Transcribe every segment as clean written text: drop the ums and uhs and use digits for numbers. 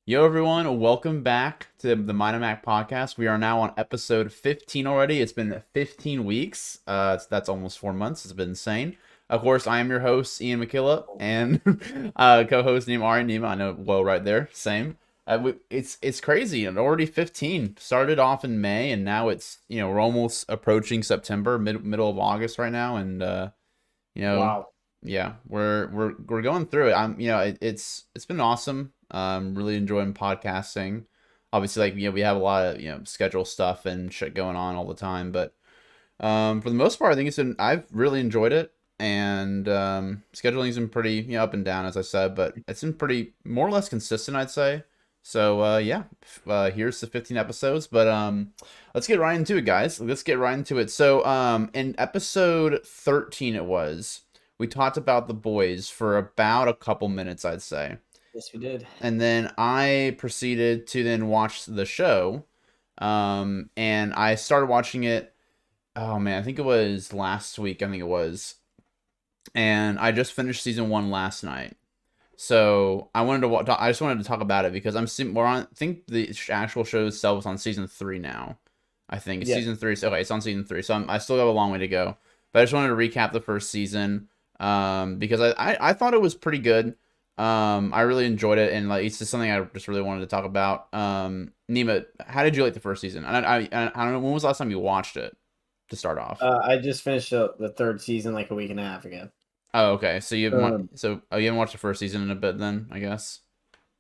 Yo, everyone, welcome back to the Mind Mac podcast. We are now on episode 15 already. It's been 15 weeks. That's almost 4 months. It's been insane. Of course, I am your host, Ian McKillop, and co-host named Ari Neima. I know, well, right there, same. It's crazy. And already 15. Started off in May, and now we're almost approaching September, middle of August right now, and you know, Wow. yeah, we're going through it. It's been awesome. Really enjoying podcasting. Obviously, we have a lot of schedule stuff and shit going on all the time, but for the most part, I think I've really enjoyed it, and scheduling's been pretty up and down as I said, but it's been pretty more or less consistent, I'd say. So yeah, here's the 15 episodes, but let's get right into it, guys. Let's get right into it. So in episode 13, we talked about the boys for about a couple minutes, I'd say. Yes, we did. And then I proceeded to then watch the show. And I started watching it. Oh man, I think it was last week. I think it was. And I just finished season one last night. So I just wanted to talk about it because we're on. I think the actual show itself is on season three now. I think it's Yeah. season three. So okay, it's on season three. So I still have a long way to go. But I just wanted to recap the first season. Because I thought it was pretty good. I really enjoyed it, and like it's just something I just really wanted to talk about. Nima, how did you like the first season? I don't know, when was the last time you watched it to start off? I just finished the third season like a week and a half ago. Oh, okay. So Um, you haven't watched the first season in a bit then, I guess.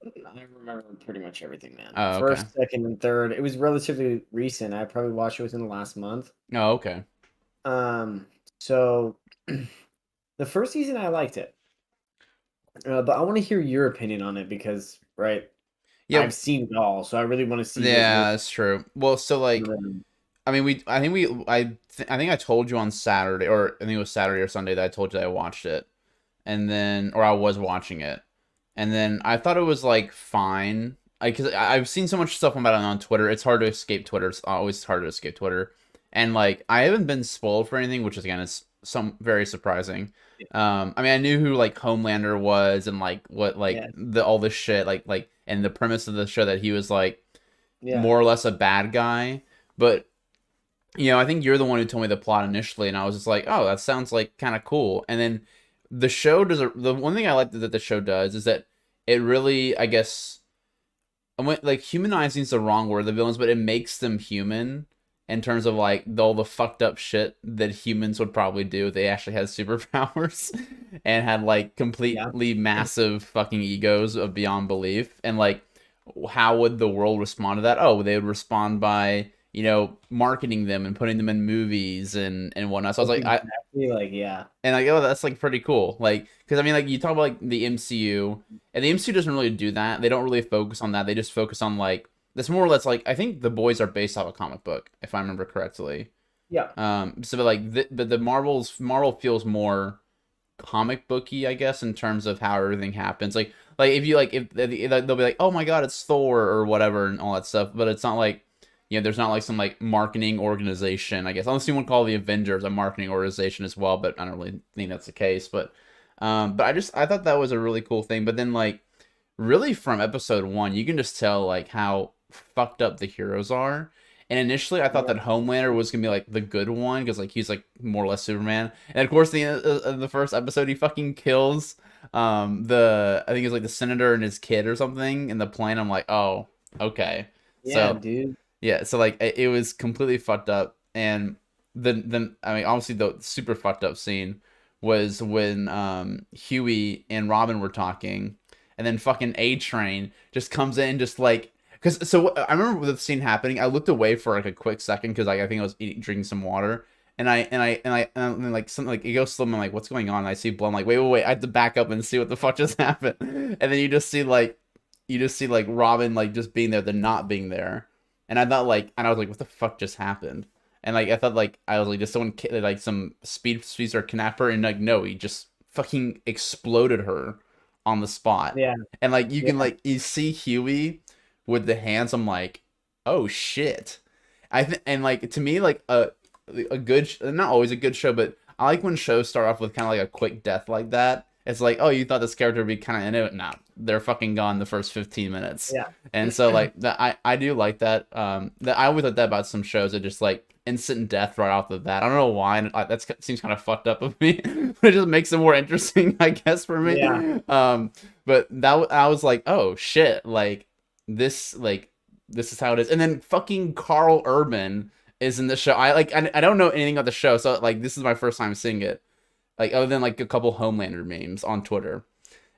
I remember pretty much everything, man. Oh, okay. First, second, and third. It was relatively recent. I probably watched it within the last month. Oh, okay. Um, so the first season I liked it, but I want to hear your opinion on it because, right, Yeah, I've seen it all, so I really want to see what your. yeah, that's true. Well, so like, I mean, I think I told you on Saturday, or I think it was Saturday or Sunday that I told you that I watched it, and then, or I was watching it, and then I thought it was like fine, because I've seen so much stuff about it on Twitter. It's hard to escape Twitter. It's always hard to escape Twitter, and like I haven't been spoiled for anything, which is again is some very surprising. I mean, I knew who like Homelander was, and like what like Yeah, the all this shit, and the premise of the show that he was like yeah, more or less a bad guy, but I think you're the one who told me the plot initially, and I was just like, oh, that sounds like kind of cool. And then the one thing I like that the show does is that it really, I guess, like humanizing is the wrong word, the villains, but it makes them human in terms of like all the fucked up shit that humans would probably do if they actually had superpowers and had like yeah. completely massive fucking egos of beyond belief. And like, how would the world respond to that? Oh, they would respond by marketing them and putting them in movies and whatnot. So I was That's like, exactly like yeah, oh, that's like pretty cool. Like, because I mean, like you talk about like the MCU, and the MCU doesn't really do that. They don't really focus on that. They just focus on like that's more or less like I think the boys are based off a comic book, if I remember correctly. yeah, So but like but the Marvel feels more comic booky, I guess, in terms of how everything happens. Like if you like if they'll be like, oh my god, it's Thor or whatever and all that stuff, but it's not like there's not like some like marketing organization, I guess. Unless you want to call the Avengers a marketing organization as well, but I don't really think that's the case. But I thought that was a really cool thing. But then like really from episode one, you can just tell like how fucked up the heroes are. And initially, I thought yeah, that Homelander was gonna be like the good one because like he's like more or less Superman. And of course, the first episode, he fucking kills the I think it's like the senator and his kid or something in the plane. I'm like, oh, okay. yeah, So dude. yeah, so like it was completely fucked up, and then I mean obviously the super fucked up scene was when Huey and Robin were talking, and then fucking A Train just comes in just like because I remember the scene happening. I looked away for like a quick second because like, I think I was drinking some water. And then like something like it goes slow. I'm like, what's going on? And I see blood. I'm like, wait. I have to back up and see what the fuck just happened. And then you just see like Robin like just being there, then not being there. And I thought like, and I was like, what the fuck just happened? And like, I thought like, I was like, just someone like some speedster kidnapped her, and like, no, he just fucking exploded her on the spot. Yeah, And like, you can yeah, like, you see Huey with the hands. I'm like, oh shit. I think, and like to me, like a good, not always a good show, but I like when shows start off with kind of like a quick death like that. It's like, oh, you thought this character would be kind of in it? Nah, they're fucking gone the first 15 minutes. Yeah. And so like that I do like that. That I always like that about some shows that just like instant death right off the bat. I don't know why. And that seems kind of fucked up of me, but it just makes it more interesting, I guess, for me. Yeah. But I was like, oh shit, like this is how it is. And then fucking Carl Urban is in the show. I don't know anything about the show, so like this is my first time seeing it. Like other than like a couple Homelander memes on Twitter,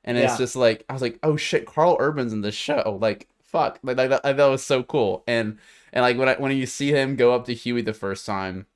and it's Yeah. just like I was like, oh shit, Carl Urban's in this show. Like fuck, that was so cool. And like when you see him go up to Huey the first time,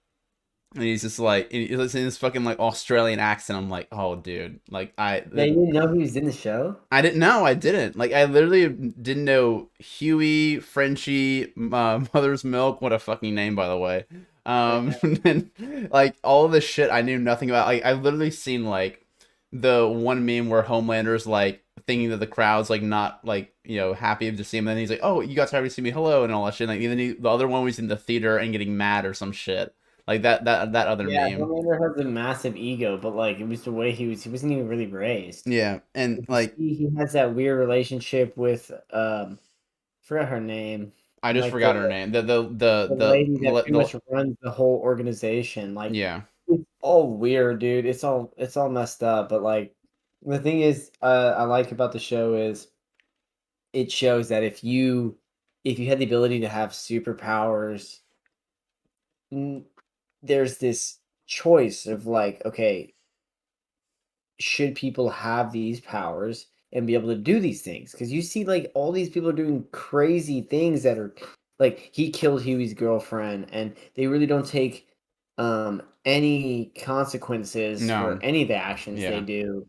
and he's just like he's in this fucking like Australian accent. I'm like, oh dude, like Yeah, you didn't know he was in the show? I didn't know. I didn't. Like, I literally didn't know Huey, Frenchie, Mother's Milk. What a fucking name, by the way. Yeah. And like all of this shit I knew nothing about. Like, I literally seen like the one meme where Homelander's like thinking that the crowd's like not like happy to see him. And then he's like, "Oh, you guys happy to see me? Hello," and all that shit. Like, even the other one was in the theater and getting mad or some shit. Like that other Yeah, meme. Homelander has a massive ego, but like it was the way he wasn't even really raised. Yeah, and If you like see, he has that weird relationship with forgot her name. I just Like forgot her name. the lady that pretty The much runs the whole organization. Like yeah. it's all weird, dude. It's all messed up. But like the thing is, I like about the show is it shows that if you had the ability to have superpowers, n- there's this choice of like, okay, should people have these powers and be able to do these things? Because you see, like, all these people are doing crazy things that are like he killed Huey's girlfriend, and they really don't take any consequences for No. any of the actions they Yeah. do.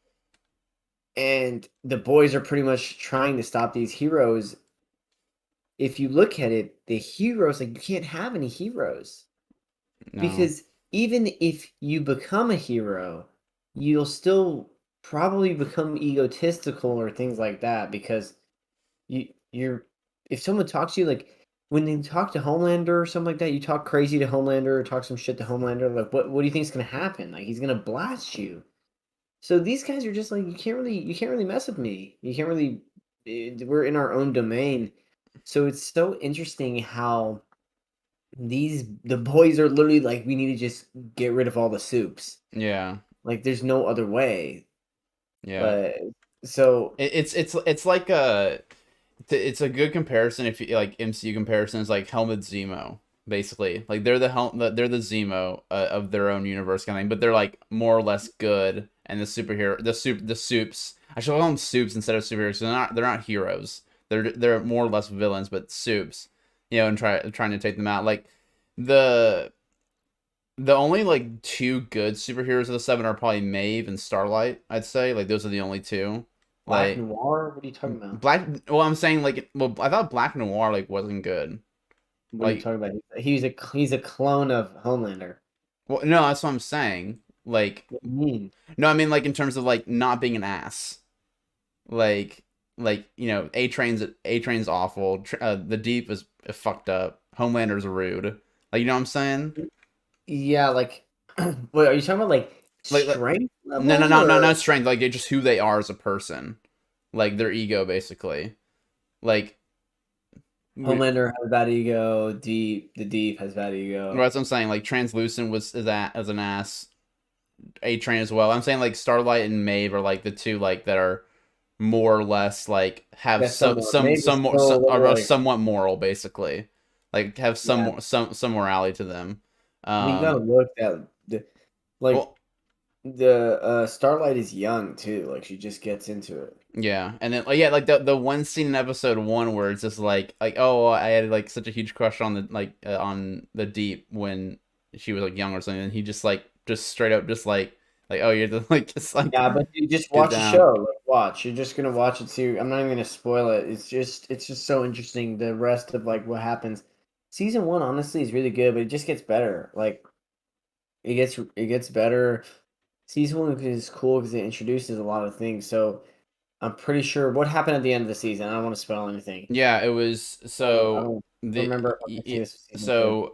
And the boys are pretty much trying to stop these heroes. If you look at it, the heroes, like, you can't have any heroes. No. Because even if you become a hero, you'll still probably become egotistical or things like that because you're if someone talks to you like when they talk to Homelander or something like that, you talk crazy to Homelander or talk some shit to Homelander, like what do you think is gonna happen? Like he's gonna blast you. So these guys are just like you can't really mess with me. You can't really we're in our own domain. So it's so interesting how the boys are literally like, "We need to just get rid of all the soups." Yeah. Like, there's no other way. Yeah. But so It's like it's a good comparison if you like MCU comparisons like Helmet Zemo basically. Like they're the Zemo of their own universe kind of thing, but they're like more or less good and the soups. I should call them soups instead of superheroes. They're not heroes. They're more or less villains, but soups. And trying to take them out. Like the the only like two good superheroes of the seven are probably Maeve and Starlight. I'd say like those are the only two. Black Like Noir, what are you talking about? Black. Well, I'm saying like I thought Black Noir like wasn't good. What are you Like talking about? He's a clone of Homelander. well, no, that's what I'm saying. Like What do you mean? no, I mean like in terms of like not being an ass. Like A Train's awful. The Deep is fucked up. Homelander's rude. Like you know what I'm saying? Yeah, like wait, are you talking about like Like strength no no level no no or not strength. Like just who they are as a person. Like their ego basically. Like we, Homelander has bad ego, the Deep has bad well, ego. that's what I'm saying. Like Translucent was is that as an ass. A-Train as well. I'm saying like Starlight and Maeve are like the two like that are more or less like have Yeah, somewhat. Maybe still a little are like somewhat moral basically. Like have yeah. some morality to them. I mean, you gotta Um look at like well the Starlight is young too. Like she just gets into it. yeah, and then like yeah, like the one scene in episode 1 where it's just like oh I had like such a huge crush on on the Deep when she was like young or something and he just straight up just like oh you're the like just like Yeah, but you just get watch the down. show. Like watch. You're just gonna watch it too. I'm not even gonna spoil it. It's just so interesting. The rest of like what happens. Season one honestly is really good, but it just gets better. Like it gets better. Season one is cool because it introduces a lot of things. So I'm pretty sure what happened at the end of the season. I don't want to spoil anything. Yeah, it was I so don't the remember if I can see this for season two.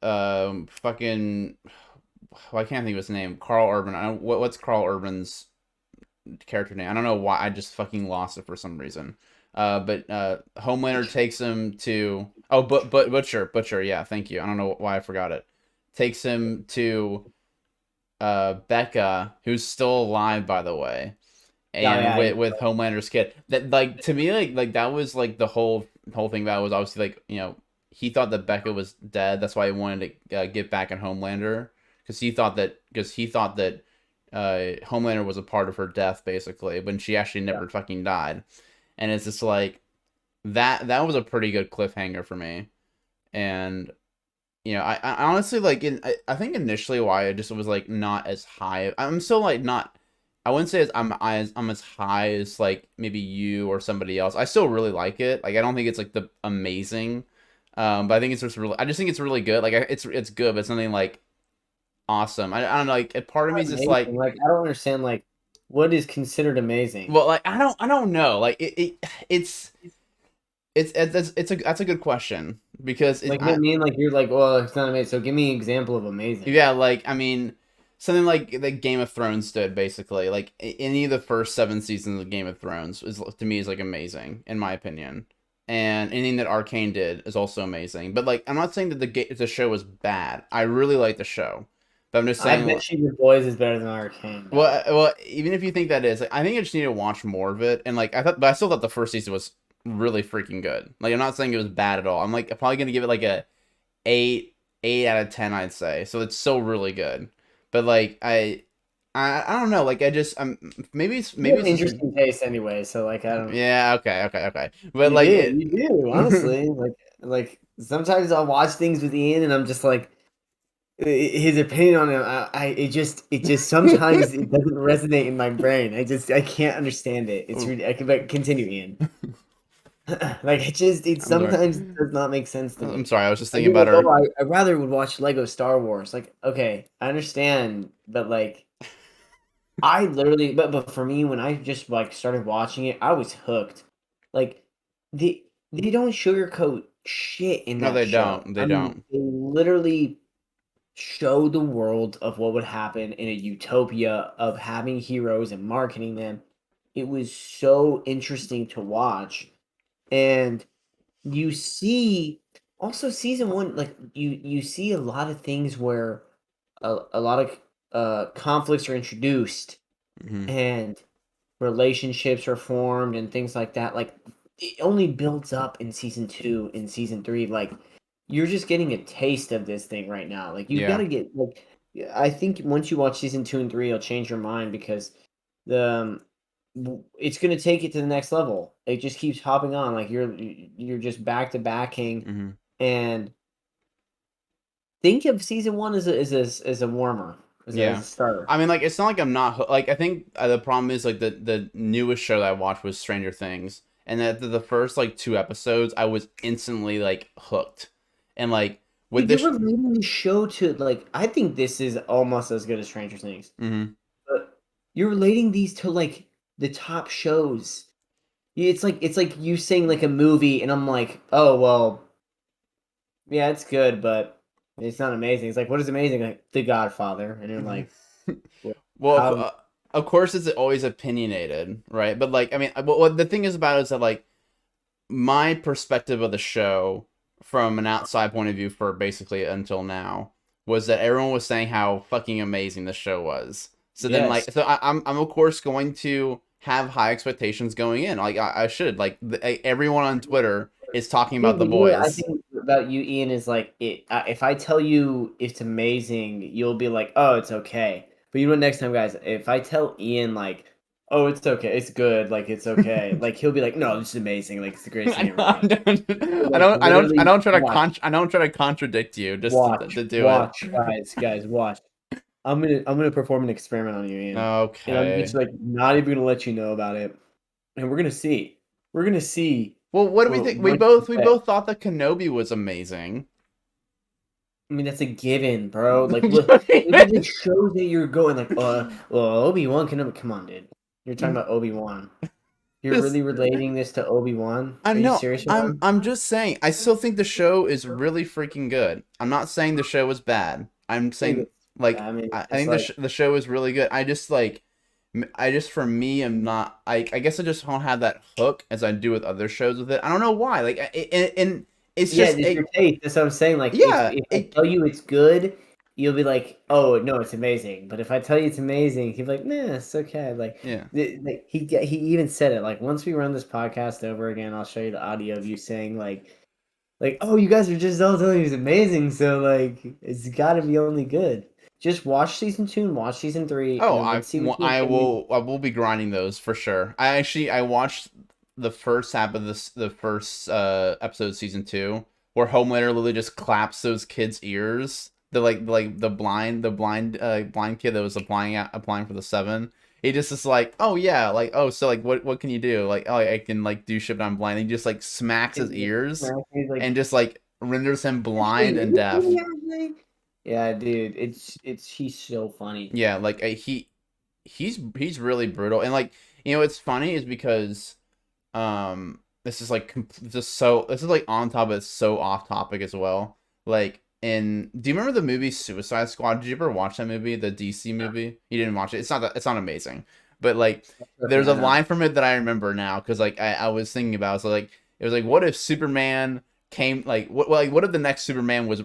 so fucking well, I can't think of his name. Carl Urban. What's Carl Urban's? character name. I don't know why. I just fucking lost it for some reason. But Homelander takes him to but Butcher. Yeah, thank you. I don't know why I forgot it. Takes him to Becca, who's still alive, by the way, Yeah, and yeah, with Homelander's kid. That like to me like that was like the whole thing about it was obviously like he thought that Becca was dead. That's why he wanted to get back at Homelander because he thought that Homelander was a part of her death basically, when she actually yeah. never fucking died. And it's just like that was a pretty good cliffhanger for me. And I honestly like I think initially why I just was like not as high. I'm still like not. I wouldn't say I'm as high as like maybe you or somebody else. I still really like it. Like I don't think it's like the amazing, but I think it's just really. I just think it's really good. Like it's good, but it's nothing like awesome. I don't know. Like a part of me is just Amazing. like, Like I don't understand. Like what is considered amazing? well, like I don't know. Like it's a that's a good question because Like you know what I mean? Like you're like, well, it's not amazing. So give me an example of amazing. yeah, like I mean, something like the Game of Thrones did basically. Like any of the first 7 seasons of Game of Thrones is to me is like amazing in my opinion, and anything that Arcane did is also amazing. But like, I'm not saying that the show was bad. I really like the show, but I'm just I saying. bet you the boys is better than Arcane, Well, dog. even if you think that is, like, I think I just need to watch more of it. And like, but I still thought the first season was really freaking good. Like, I'm not saying it was bad at all. I'm like probably gonna give it like a 8 out of 10, I'd say. So it's still really good. But like I don't know. Like I just You maybe have it's just interesting taste anyway, so like I don't. yeah, okay. But You like do, it you do. Honestly, like sometimes I'll watch things with Ian, and I'm just like his opinion on it. It just sometimes it doesn't resonate in my brain. I can't understand it. It's really I can but continue, Ian. Like it I'm sorry. sometimes does not make sense to I'm me. sorry. I was just I'd thinking be about like, her. oh, I rather would watch Lego Star Wars. Like, okay, I understand, but like, I literally, but for me, when I just like started watching it, I was hooked. Like, they don't sugarcoat shit in No, that they show. don't. They I mean, don't. they literally show the world of what would happen in a utopia of having heroes and marketing them. It was so interesting to watch, and you see also season 1 like you see a lot of things where a lot of conflicts are introduced Hmm. and relationships are formed and things like that. Like it only builds up in season 2 and season 3. Like you're just getting a taste of this thing right now. Like you got Yeah. to get like I think once you watch season 2 and 3 it'll change your mind because the it's going to take it to the next level. It just keeps hopping on like you're just back to backing Hmm. and think of season 1 as a warmer, as Yeah. a starter. I mean, like, it's not like I'm not like. I think the problem is like the newest show that I watched was Stranger Things, and that the first like 2 episodes, I was instantly like hooked, and like with Dude, you're this. relating the show to like I think this is almost as good as Stranger Things. Hmm. But you're relating these to like the top shows. It's like you saying like a movie, and I'm like, oh well, yeah, it's good, but it's not amazing. It's like, what is amazing? Like The Godfather, and you're like, well, Well, how? of course, it's always opinionated, right? But like, I mean, what the thing is about it is that like my perspective of the show from an outside point of view for basically until now was that everyone was saying how fucking amazing the show was. So then, Yes. like, so I'm of course going to have high expectations going in. Like, I should. Like, everyone on Twitter is talking Dude, about the but you know what I boys. think about you, Ian, is like if I tell you it's amazing, you'll be like, oh, it's okay. But you know what? Next time, guys, if I tell Ian like, oh, it's okay, it's good, like it's okay, like he'll be like, no, this is amazing, like it's the greatest thing ever done. So, like I literally, don't try to watch, I don't try to contradict you just watch, to do it. watch, guys, watch. I'm gonna perform an experiment on you, Ian, and I'm just Okay. like not even gonna let you know about it, and we're gonna see. We're gonna see Well, what do we think? what you We say. both thought that Kenobi was amazing. I mean, that's a given, bro. Like, look, it really shows that you're going like, well, Obi-Wan can come on, dude. You're talking about Obi-Wan. You're Just really relating this to Obi-Wan? I Are you know. serious right now? I'm just saying. I still think the show is really freaking good. I'm not saying the show is bad. I'm Dude, saying like I mean, I it's think like, the show is really good. I just like I just for me am not. I guess I just don't have that hook as I do with other shows with it. I don't know why. Like, and it's Yeah, just it's your taste. That's what I'm saying. Like, yeah. if I tell you it's good, you'll be like, "Oh no, it's amazing." But if I tell you it's amazing, you'll be like, "Nah, it's okay." Like, Yeah. he even said it. Like, once we run this podcast over again, I'll show you the audio of you saying like, "Oh, you guys are just all telling me it's amazing." So like, it's got to be only good. Just watch season 2 and watch season 3, and Oh, then let's see what you think. I will be grinding those for sure. I watched the first half of the first episode of season 2 where Homelander literally just claps those kids' ears. The blind kid that was applying for the 7. He just is like, "Oh yeah, like oh so like what can you do?" Like, "Oh, I can like do shit, but I'm blind." And he just like smacks his ears He's like, and just like renders him blind actually, and deaf. yeah, dude, it's he's so funny. Yeah, like he's really brutal, and like it's funny is because this is like this is like on top of it's so off topic as well. Like, in do you remember the movie Suicide Squad? Did you ever watch that movie, the DC movie? You didn't watch it. It's not amazing, but like there's Yeah, a I know. line from it that I remember now because like I was thinking about it. So like it was like, what if Superman came like what if the next Superman was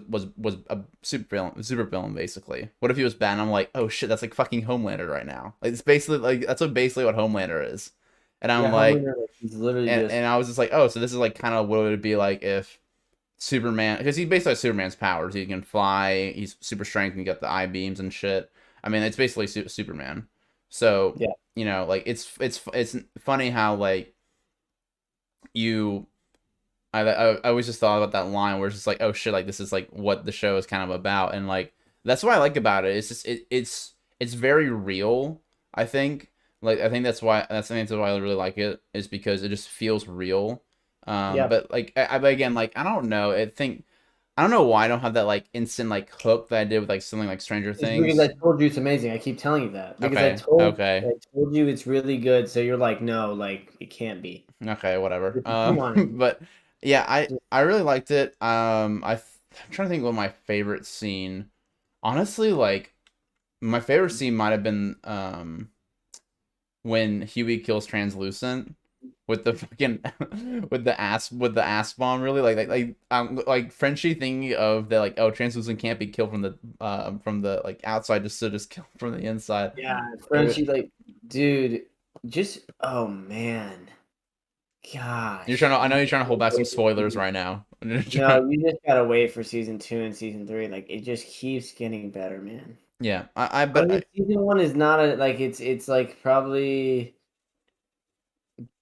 a super villain basically? What if he was bad? And I'm like, oh shit, that's like fucking Homelander right now. Like it's basically like that's what basically what Homelander is. And I'm Yeah, like, Homelander, like, he's literally just and I was just like, oh, so this is like kind of what it would be like if Superman, because he basically has Superman's powers. He can fly. He's super strength and got the eye beams and shit. I mean, it's basically Superman. So yeah, like it's funny how like you I always just thought about that line where it's just like, oh shit, like this is like what the show is kind of about, and like that's what I like about it. It's just it's very real. I think I think that's why I really like it is because it just feels real. yeah. But like but again, like I don't know. I don't know why I don't have that like instant like hook that I did with like something like Stranger It's because Things. I told you it's amazing. I keep telling you that because Okay, I okay, told you it's really good. So you're like, no, like it can't be. okay, whatever. Come on, But yeah, just, I really liked it. I'm trying to think what my favorite scene. Honestly, like my favorite scene might have been when Huey kills Translucent with the fucking with the ass bomb. Really, like Frenchie thinking of that, like, oh, Translucent can't be killed from the like outside, just kill from the inside. yeah. It was, Frenchie, like, dude, just oh man, you're trying gosh. to I know you're trying to hold back some spoilers right now. No, you just gotta wait for season 2 and season 3. Like it just keeps getting better, man. Yeah, I I but mean, season 1 is not a like it's like probably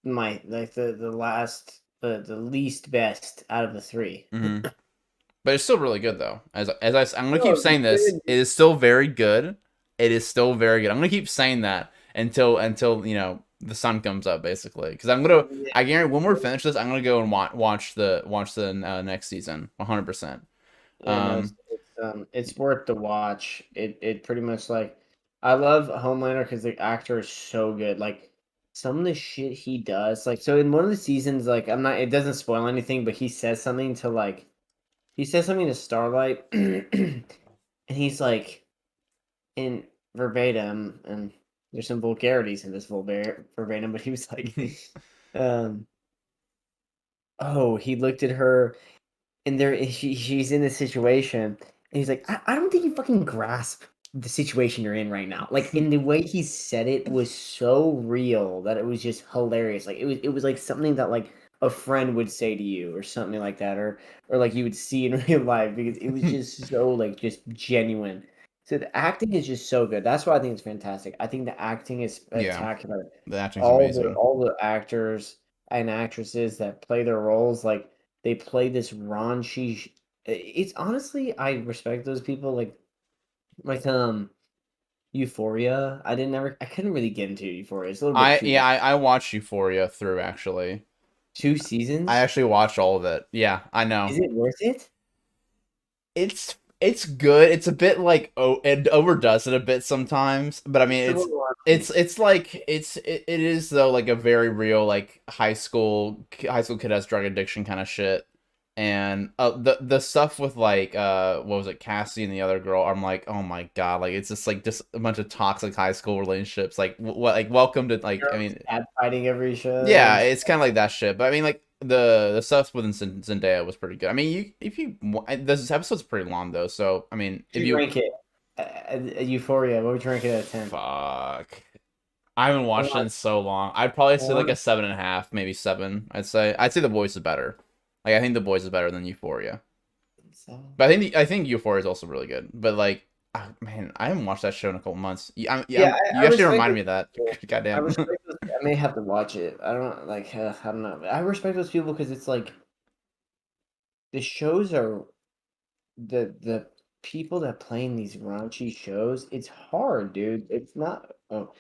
my like the last the least best out of the 3. mhm. But it's still really good though. I'm gonna keep No, saying this. good. It is still very good. It is still very good. I'm gonna keep saying that until the sun comes up basically. Because Yeah. I guarantee when we're finished this, I'm gonna go and watch the next season 100%. Yeah, no, Um, it's worth the watch. It pretty much like I love Homelander because the actor is so good. Like some of the shit he does, like so in one of the seasons, like I'm not, it doesn't spoil anything, but he says something to Starlight, and he's like in verbatim, and there's some vulgarities in this verbatim, but he was like, um, oh, he looked at her and she's in this situation and he's like I don't think you fucking grasp the situation you're in right now, like in the way he said it was so real that it was just hilarious. Like it was like something that like a friend would say to you or something like that, or like you would see in real life because it was just so like just genuine. So the acting is just so good. That's why I think it's fantastic. I think the acting is yeah, spectacular. the acting's amazing. All the actors and actresses that play their roles, like they play this raunchy. It's honestly, I respect those people. Like Euphoria. I couldn't really get into Euphoria. It's a little bit too long. I watched Euphoria through actually. 2 I seasons. actually watched all of it. Yeah, I know. Is it worth it? It's good. It's a bit like it overdoes it a bit sometimes, but I mean It's a little it's like it is though like a very real like high school kid has drug addiction kind of shit. And the stuff with like what was it, Cassie and the other girl, I'm like, oh my god, like it's just a bunch of toxic high school relationships. Like what, like welcome to, like, I Girls mean, cat fighting every show yeah, and shit. it's kind of like that shit. But I mean, like the stuff within Zendaya was pretty good. I mean, you if you this episode's pretty long though, so I mean, if You you rank it Euphoria. What would you rank it out of 10? fuck, I haven't Come watched it on, in so long. I'd probably say like a one. 7.5, maybe 7. I'd say The Boys is better. Like I think The Boys is better than Euphoria. So, But I think Euphoria is also really good. But like, ah, man, I haven't watched that show in a couple months. yeah, You I actually respect reminded those me of that. people. I Goddamn. respect those. I may have to watch it. I don't like. I don't know. I respect those people because it's like the shows are the people that play in these raunchy shows. It's hard, dude. It's not. Oh,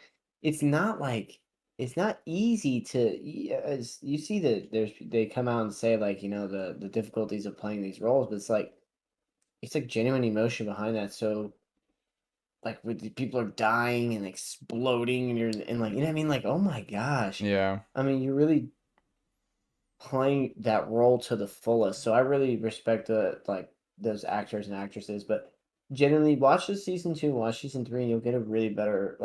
it's not like it's not easy to. As you see that there's they come out and say like the difficulties of playing these roles, but it's like genuine emotion behind that. So like with the people are dying and exploding and you're and like what I mean, like oh my gosh, Yeah. I mean you're really playing that role to the fullest. So I really respect like those actors and actresses. But generally, watch the season 2, watch season 3, and you'll get a really better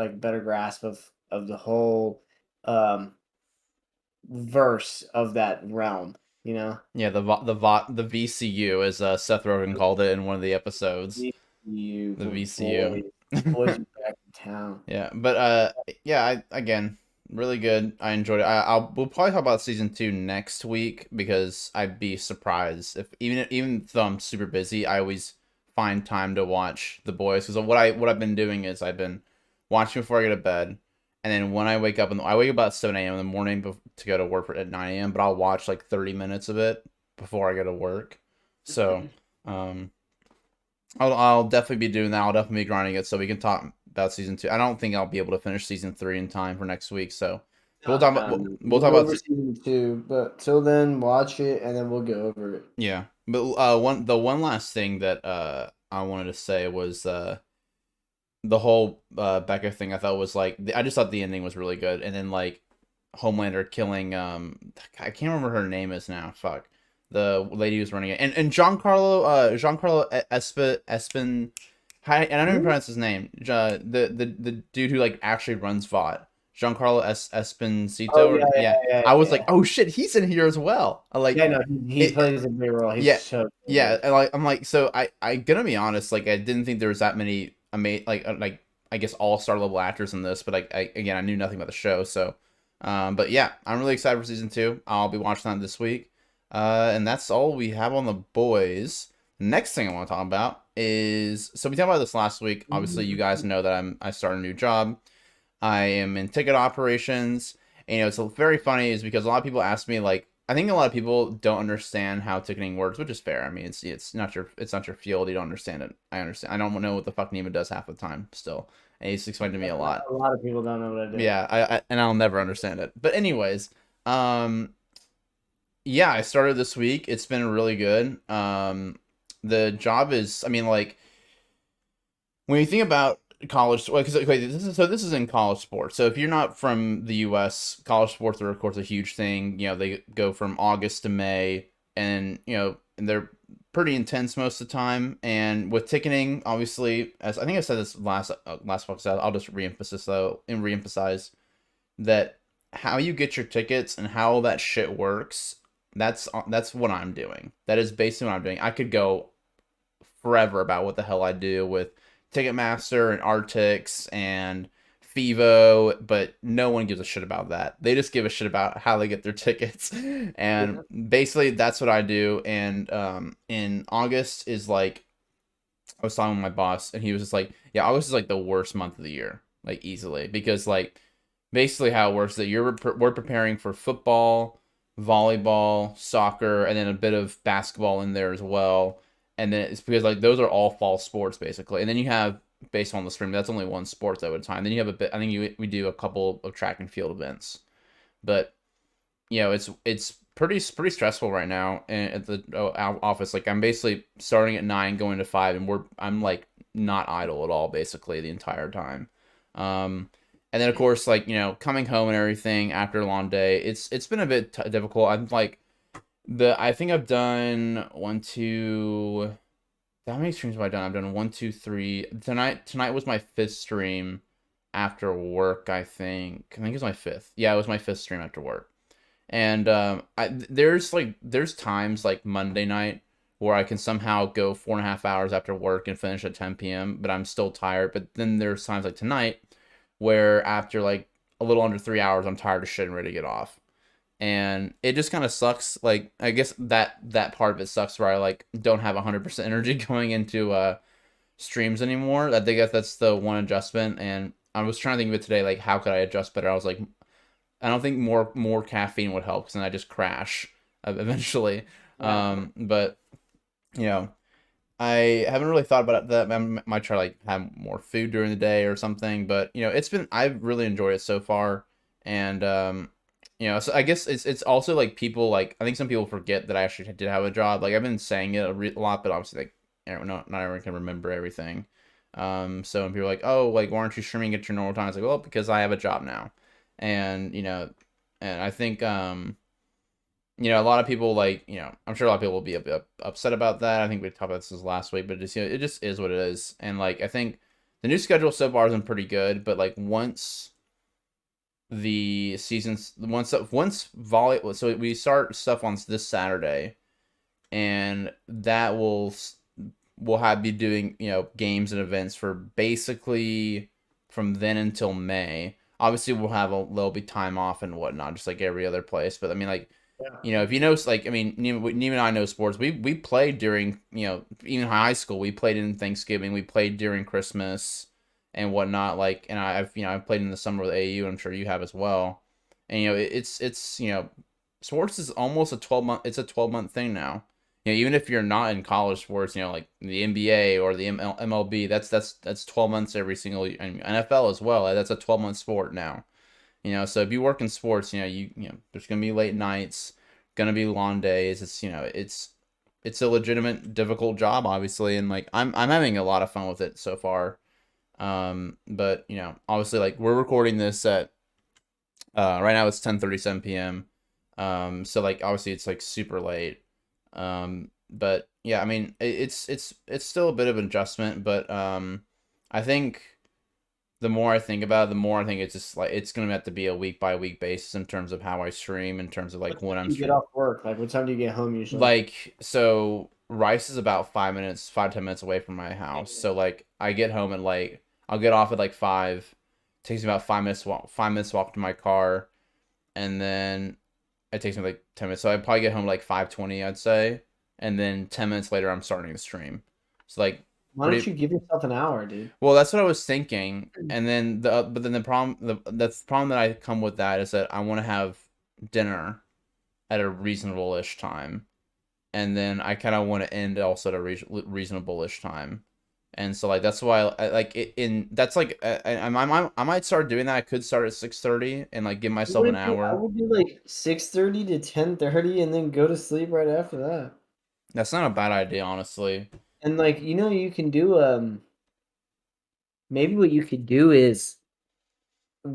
grasp of the whole um verse of that realm. You know, Yeah, the VCU, as Seth Rogen called it in one of the episodes. you The the VCU. boys, boys are back in town. Yeah, but yeah, I again really good. I enjoyed it. We'll probably talk about season 2 next week because I'd be surprised if even though I'm super busy, I always find time to watch The Boys. Because what I've been doing is I've been watching before I go to bed, and then when I wake up I wake up about 7 a.m. in the morning to go to work at 9 a.m. But I'll watch like 30 minutes of it before I go to work. So um, I'll definitely be doing that. I'll definitely be grinding it so we can talk about season 2. I don't think I'll be able to finish season 3 in time for next week. So but No, no, no. we'll We'll talk go about over season 2, but till then, watch it and then we'll go over it. yeah. But one last thing that I wanted to say was the whole Becca thing. I thought was like I just thought the ending was really good, and then like Homelander killing I can't remember her name is now. Fuck, the lady who's running it, and Giancarlo Espin. Hi, and I don't even Mhm. pronounce his name. The dude who like actually runs VOD. Giancarlo Oh Esposito, or yeah, yeah, yeah. yeah, I was like, yeah. oh shit, he's in here as well. I like Yeah, no, he it. plays a great role. He's Yeah, so yeah. good. And like I'm like, so I gonna be honest, like I didn't think there was that many like I guess all-star level actors in this, but like again I knew nothing about the show, so but yeah, I'm really excited for season 2. I'll be watching that this week. And that's all we have on The Boys. Next thing I want to talk about is, so we talked about this last week. Obviously, you guys know that I started a new job. I am in ticket operations. And, it's very funny is because a lot of people ask me, like, I think a lot of people don't understand how ticketing works, which is fair. I mean, it's not your field. You don't understand it. I understand. I don't know what the fuck Neima does half the time still, and he's explained to me a lot. A lot of people don't know what I do. Yeah, and I'll never understand it. But anyways, yeah, I started this week. It's been really good. The job is, I mean, like when you think about college, because okay, this is in college sports. So if you're not from the U.S., college sports are of course a huge thing. They go from August to May, and and they're pretty intense most of the time. And with ticketing, obviously, as I think I said this last podcast, I'll just reemphasize that how you get your tickets and how that shit works. That's what I'm doing. That is basically what I'm doing. I could go forever about what the hell I do with Ticketmaster and Artix and Fivo, but no one gives a shit about that. They just give a shit about how they get their tickets. And basically that's what I do. And in August is like, I was talking with my boss and he was just like, yeah, August is like the worst month of the year, like easily, because like basically how it works is that we're preparing for football, volleyball, soccer, and then a bit of basketball in there as well. And then it's because like those are all fall sports basically. And then you have baseball in the spring, but that's only one sport at a time. Then you have a bit. I think we do a couple of track and field events, but it's pretty stressful right now at the office. Like I'm basically starting at 9, going to 5, and I'm like not idle at all basically the entire time. Um, and then of course like coming home and everything after a long day, it's been a bit difficult. I'm like The I think I've done one, two. How many streams have I done? I've done one, two, three. Tonight was my fifth stream after work. I think it was my fifth. Yeah, it was my fifth stream after work. And there's times like Monday night where I can somehow go 4.5 hours after work and finish at 10 p.m. But I'm still tired. But then there's times like tonight where after like a little under 3 hours, I'm tired of shit and ready to get off. And it just kind of sucks. Like I guess that part of it sucks where I like don't have 100% energy going into streams anymore. I think that's the one adjustment. And I was trying to think of it today, like how could I adjust better? I was like, I don't think more caffeine would help because then I just crash eventually. Yeah. But you know, I haven't really thought about that. I might try to like have more food during the day or something. But I've really enjoyed it so far, and so I guess it's also like people like I think some people forget that I actually did have a job. Like I've been saying it a lot, but obviously like not everyone can remember everything. So when people are like, oh, like why aren't you streaming at your normal time? It's like, well, because I have a job now, and and I think a lot of people like, I'm sure a lot of people will be a bit upset about that. I think we talked about this last week, but it just is what it is. And like, I think the new schedule so far has been pretty good, but like the seasons, once volley, so we start stuff on this Saturday, and that will have be doing games and events for basically from then until May. Obviously, there'll be time off and whatnot, just like every other place. But I mean, like, Yeah. if you know, like, I mean, Nima and I know sports. We played during, even high school. We played in Thanksgiving. We played during Christmas and whatnot. Like, and I've played in the summer with AU. I'm sure you have as well. And it's sports is almost a 12 month. It's a 12-month thing now. Even if you're not in college sports, like the NBA or the MLB, that's 12 months every single, and NFL as well. That's a 12-month sport now. So if you work in sports, there's gonna be late nights, gonna be long days. It's a legitimate difficult job, obviously, and like I'm having a lot of fun with it so far. But obviously, like we're recording this at right now it's 10:37 p.m. So like obviously it's like super late. But yeah, I mean it's still a bit of an adjustment, but I think the more I think about it, the more I think it's just like it's gonna have to be a week by week basis in terms of how I stream, in terms of What like time when I'm do you get streaming. off work? Like, what time do you get home usually? Like so, Rice is about 5 minutes, 5-10 minutes away from my house. So like I get home at like I'll get off at like 5. Takes me about 5 minutes walk, 5 minutes walk to my car, and then it takes me like 10 minutes. So I probably get home like 5:20, I'd say, and then 10 minutes later I'm starting the stream. So like Why don't pretty you give yourself an hour, dude? well. That's what I was thinking, and then but then the problem that I come with that is that I want to have dinner at a reasonable-ish time, and then I kind of want to end also at a reasonable-ish time. And so like that's why like in that's like I might start doing that. I could start at 6:30 and like give myself an I hour. would do like 6:30 to 10:30 and then go to sleep right after that. That's not a bad idea, honestly. And like, you can do maybe what you could do is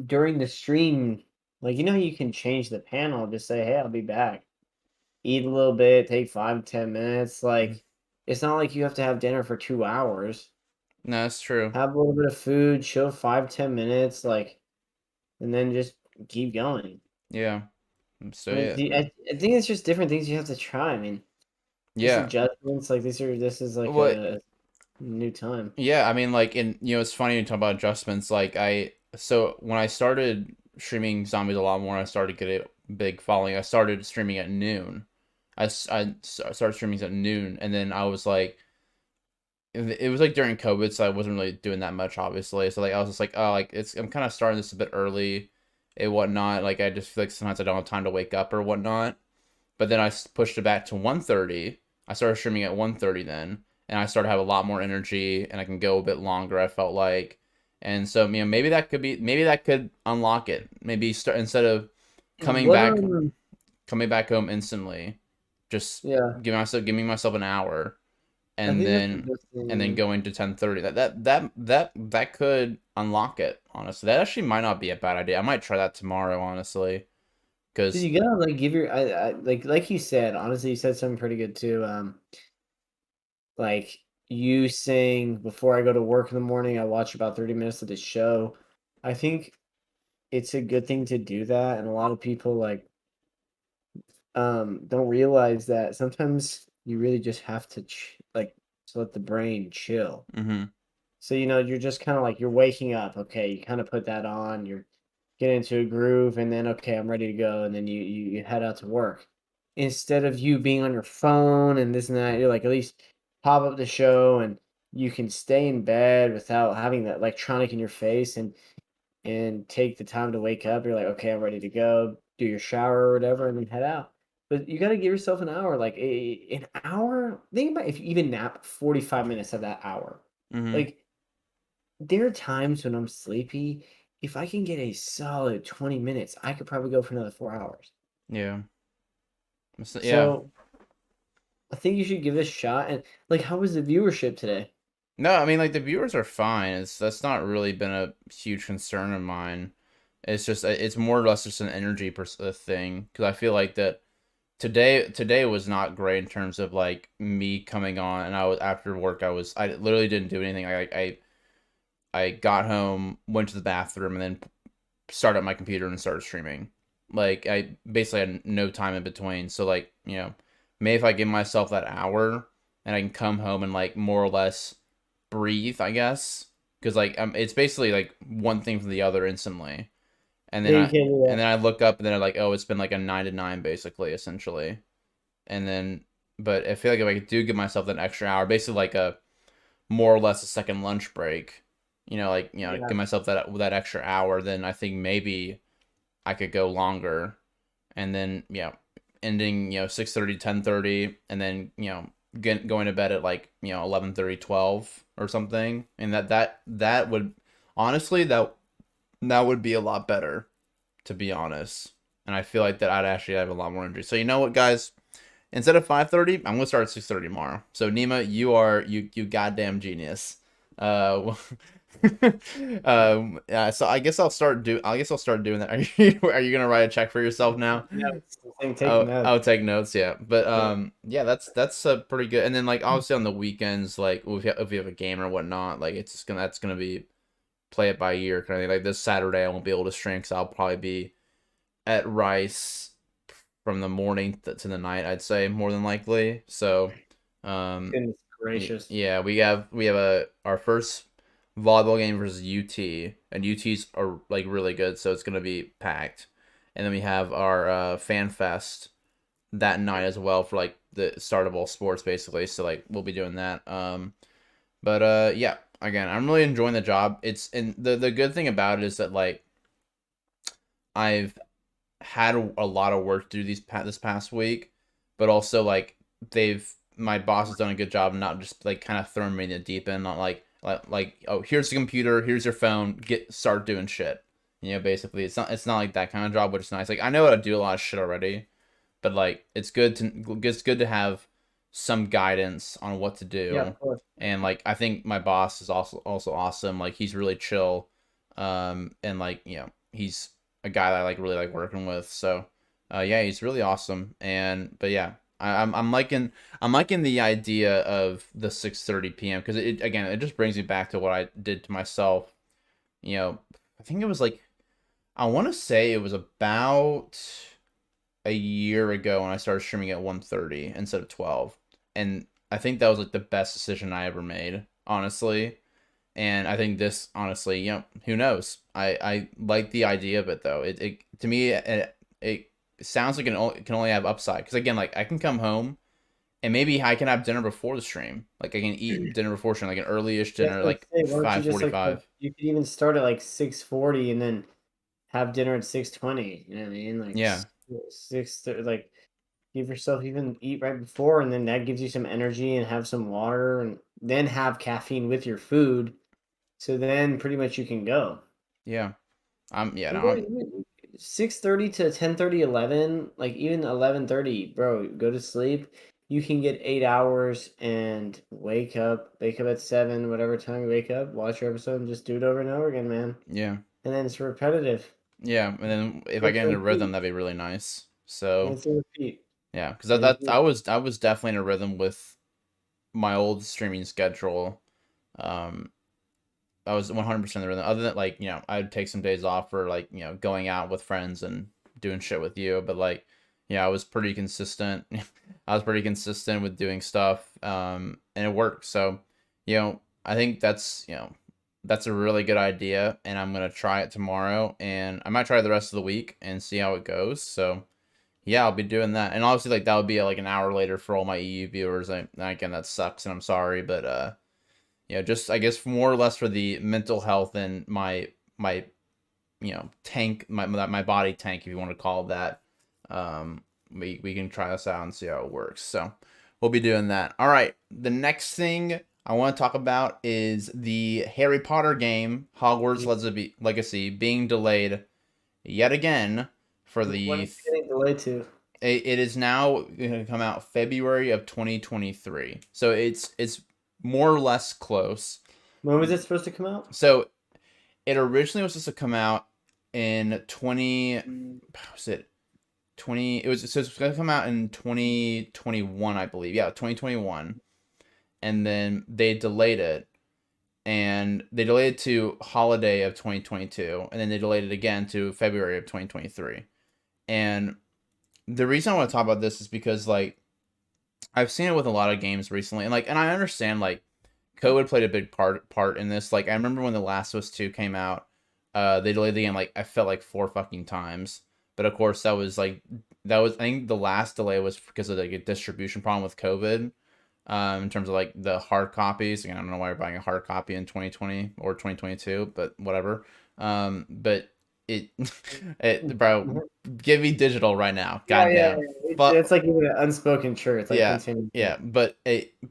during the stream, like you can change the panel, just say, "Hey, I'll be back." Eat a little bit, take 5 10 minutes. Like, it's not like you have to have dinner for 2 hours. No, that's true. Have a little bit of food, chill 5 10 minutes, like, and then just keep going. Yeah. So Like, yeah, I think it's just different things you have to try. I mean, just yeah. adjustments. Like this is like What? a new time. Yeah, I mean, like, it's funny you talk about adjustments. Like, so when I started streaming zombies a lot more, I started getting a big following. I started streaming at noon. Started streaming at noon, and then I was like, it was like during COVID, so I wasn't really doing that much, obviously. So like, I was just like, oh, like I'm kind of starting this a bit early, and whatnot. Like, I just feel like sometimes I don't have time to wake up or whatnot. But then I pushed it back to 1:30. I started streaming at 1:30 then, and I started to have a lot more energy, and I can go a bit longer. I felt like, and so maybe that could unlock it. Maybe start instead of coming What back coming back home instantly, just Yeah, giving myself an hour, I and think that's the then best thing. going to 10:30. That could unlock it. Honestly, that actually might not be a bad idea. I might try that tomorrow. Honestly. because Cause you gotta like give your like you said, honestly, you said something pretty good too. Like you saying before I go to work in the morning, I watch about 30 minutes of the show. I think it's a good thing to do that, and a lot of people like don't realize that sometimes you really just have to like to let the brain chill. mm-hmm, So, you're just kind of like you're waking up. Okay, you kind of put that on, you're getting into a groove, and then okay, I'm ready to go, and then you head out to work. Instead of you being on your phone and this and that, you're like at least pop up the show and you can stay in bed without having that electronic in your face and take the time to wake up. You're like, okay, I'm ready to go, do your shower or whatever, and then head out. But you got to give yourself an hour, like an hour. Think about if you even nap 45 minutes of that hour. mm-hmm, Like there are times when I'm sleepy. If I can get a solid 20 minutes, I could probably go for another 4 hours. yeah, yeah. So I think you should give this a shot. And like, how was the viewership today? No, I mean like the viewers are fine. That's not really been a huge concern of mine. It's just it's more or less just an energy thing because I feel like that today was not great in terms of like me coming on and I was after work I literally didn't do anything. I got home, went to the bathroom, and then started up my computer and started streaming. Like I basically had no time in between. So like maybe if I give myself that hour and I can come home and like more or less breathe, I guess, because like it's basically like one thing from the other instantly, and Yeah, then you I can't do and that. then I look up and then I'm like, oh, it's been like a 9 to 9 basically, essentially, and then but I feel like if I do give myself that extra hour, basically like a more or less a second lunch break, like Yeah. give myself that extra hour, then I think maybe I could go longer, and then ending 6:30, 10:30, and then going to bed at like 11:30, 12 or something, and that would honestly that would be a lot better, to be honest. And I feel like that I'd actually have a lot more energy. So you know what, guys? Instead of 5:30, I'm gonna start at 6:30 tomorrow. So Nima, you goddamn genius. Uh, so I guess I'll start doing that. Are you gonna write a check for yourself now? Yeah, it's the thing. Take Oh, notes. I'll take notes. Yeah, but Yeah. yeah, that's pretty good. And then like obviously on the weekends, like if you have a game or whatnot, like it's just gonna that's gonna be play it by ear kind of thing. Like this Saturday, I won't be able to stream because I'll probably be at Rice from the morning to the night, I'd say more than likely. So, Goodness gracious. yeah, we have a our first volleyball game versus UT, and UT's are like really good, so it's gonna be packed. And then we have our fan fest that night as well for like the start of all sports basically. So like we'll be doing that. But yeah, again, I'm really enjoying the job. It's and the good thing about it is that like I've had a lot of work to do this past week, but also like they've my boss has done a good job not just like kind of throwing me in the deep end, not like oh here's the computer, here's your phone, start doing shit. Basically it's not like that kind of job, which is nice. Like I know how to do a lot of shit already, but like it's good to have some guidance on what to Yeah, do. of course. And like I think my boss is also awesome. Like he's really chill, and like he's a guy that I like really like working with. So, yeah, he's really awesome. And but yeah, I'm liking the idea of the 6:30 p.m. because it again it just brings me back to what I did to myself. I think it was like I want to say it was about a year ago when I started streaming at 1:30 instead of 12. And I think that was like the best decision I ever made, honestly. And I think this honestly, who knows? I like the idea of it though. It to me it sounds like it can only have upside cuz again like I can come home and maybe I can have dinner before the stream. Like I can eat dinner before stream like an early-ish That's dinner what like I say. Why don't you just like 5:45. you could even start at like 6:40 and then have dinner at 6:20. You know what I mean? Like Yeah. like give yourself even eat right before, and then that gives you some energy and have some water, and then have caffeine with your food. So then pretty much you can go. Yeah. Yeah, no, And bro, 6:30 to 10:30, 11, like even 11:30, bro, go to sleep. You can get 8 hours and wake up at 7, whatever time you wake up, watch your episode and just do it over and over again, man. yeah. And then it's repetitive. Yeah, and then if I Rinse get and into rhythm, repeat. that'd be really nice. So Rinse and repeat. yeah, because And I was definitely in a rhythm with my old streaming schedule. Um, I was 100% in the rhythm. Other than like I'd take some days off for like going out with friends and doing shit with you, but like I was pretty consistent. I was pretty consistent with doing stuff, and it worked. So I think that's a really good idea, and I'm gonna try it tomorrow, and I might try it the rest of the week and see how it goes. So yeah, I'll be doing that, and obviously like that would be like an hour later for all my EU viewers. Again, that sucks, and I'm sorry, but just I guess more or less for the mental health and my tank, my body tank, if you want to call it that. Um, we can try this out and see how it works. So we'll be doing that. All right, the next thing I want to talk about is the Harry Potter game Hogwarts Legacy being delayed yet again for when the. it's getting delayed to. It is now going to come out February of 2023. So it's more or less close. When was it supposed to come out? So it originally was supposed to come out in 20, was it 20, so it's going to come out in 2021, I believe. Yeah, 2021. And then they delayed it, and they delayed it to holiday of 2022, and then they delayed it again to February of 2023. And the reason I want to talk about this is because like I've seen it with a lot of games recently, and I understand like COVID played a big part in this. Like I remember when The Last of Us 2 came out, they delayed the game like I felt like four fucking times. But of course that was I think the last delay was because of like a distribution problem with COVID. In terms of like the hard copies. Again, I don't know why you're buying a hard copy in 2020 or 2022, but whatever. But it, bro, give me digital right now. Yeah, yeah, Goddamn. yeah. But It's like even an unspoken truth. It's like yeah, continue. yeah, but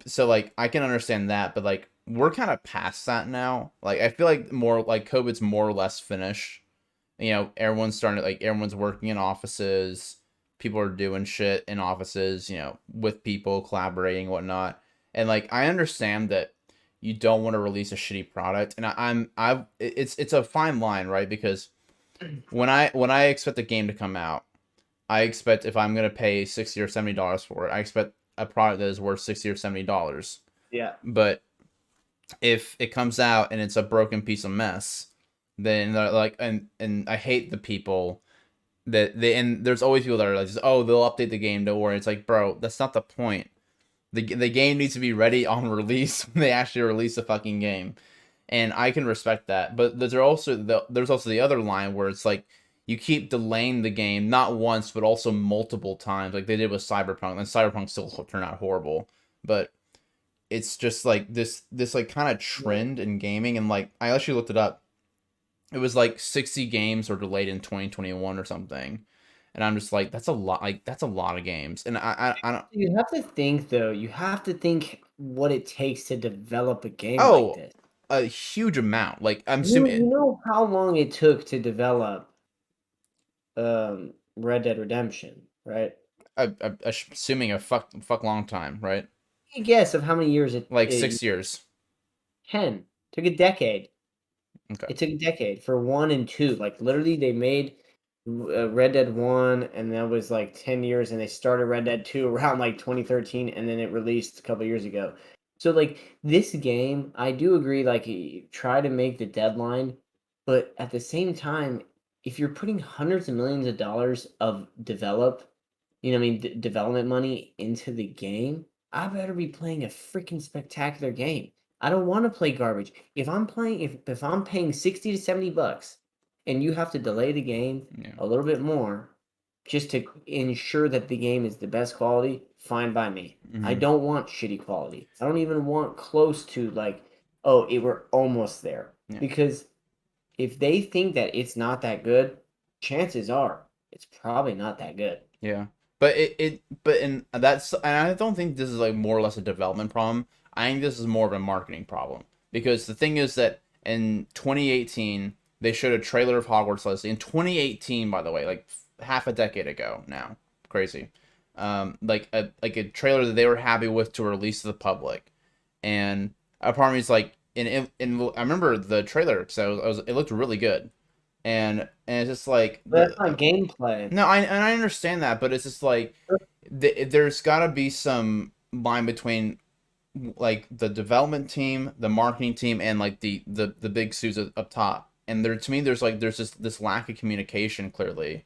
so like I can understand that, but like we're kind of past that now. Like I feel like more like COVID's more or less finished. Everyone's starting to, like everyone's working in offices. People are doing shit in offices. With people collaborating, whatnot. And like I understand that you don't want to release a shitty product, and it's a fine line, right? Because when I expect a game to come out, I expect if I'm gonna pay $60 or $70 for it, I expect a product that is worth $60 or $70. Yeah. But if it comes out and it's a broken piece of mess, then they're like, and I hate the people that and there's always people that are like, oh, they'll update the game, don't worry. It's like, bro, that's not the point. The game needs to be ready on release when they actually release the fucking game, and I can respect that. But there's also the other line where it's like you keep delaying the game not once but also multiple times, like they did with Cyberpunk, and Cyberpunk still turned out horrible. But it's just like this like kind of Yeah. trend in gaming, and like I actually looked it up. It was like 60 games were delayed in 2021 or something, and I'm just like that's a lot. Like that's a lot of games, and I don't. You have to think though. You have to think what it takes to develop a game like Oh, this. a huge amount. Like I'm You assuming know how long it took to develop Red Dead Redemption, right? I'm assuming a fuck long time, right? Take a guess of how many years Like it 6 years. 10 took a decade. Okay. It took a decade for 1 and 2. Like literally, they made Red Dead 1, and that was like 10 years, and they started Red Dead 2 around like 2013, and then it released a couple years ago. So like this game, I do agree. Like try to make the deadline, but at the same time, if you're putting hundreds of millions of dollars of development money into the game, I better be playing a freaking spectacular game. I don't want to play garbage. If I'm paying 60 to 70 bucks and you have to delay the game Yeah. a little bit more just to ensure that the game is the best quality, fine by me. I Hmm. don't want shitty quality. I don't even want close to like, oh, we're almost there. Yeah. Because if they think that it's not that good, chances are it's probably not that good. Yeah. But I don't think this is like more or less a development problem. I think this is more of a marketing problem, because the thing is that in 2018 they showed a trailer of Hogwarts Legacy. In 2018, by the way, like half a decade ago now, crazy. Like a trailer that they were happy with to release to the public, and a part of me is like, I remember the trailer, so it looked really good, and it's just like But that's not gameplay. no, I understand that, but it's just like there's got to be some line between like the development team, the marketing team, and like the big suits up top. And there to me, there's this lack of communication clearly